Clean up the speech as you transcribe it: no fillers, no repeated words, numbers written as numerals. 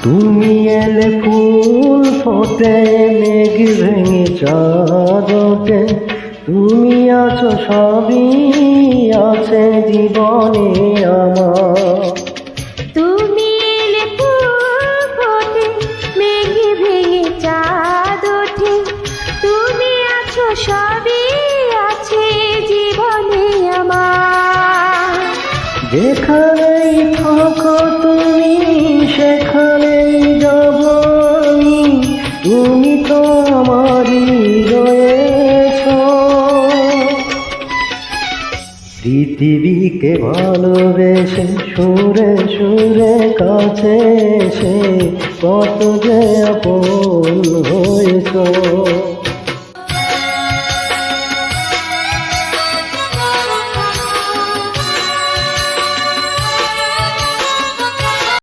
তুমি এলে ফুল ফোটে, মেঘ ভেঙে চাঁদ ওঠে, তুমি আছো সবই আছে জীবনে আমার। তুমি এলে ফুল ফোটে, মেঘ ভেঙে চাঁদ ওঠে, তুমি আছো সবই আছে জীবনে আমার। যেখানেই থাকো তুমি সেখানেই যাব আমি, তুমি তো আমারই রয়েছ। পৃথিবীকে ভালোবেসে সুরে সুরে কাছে এসে কত যে আপন হয়েছ।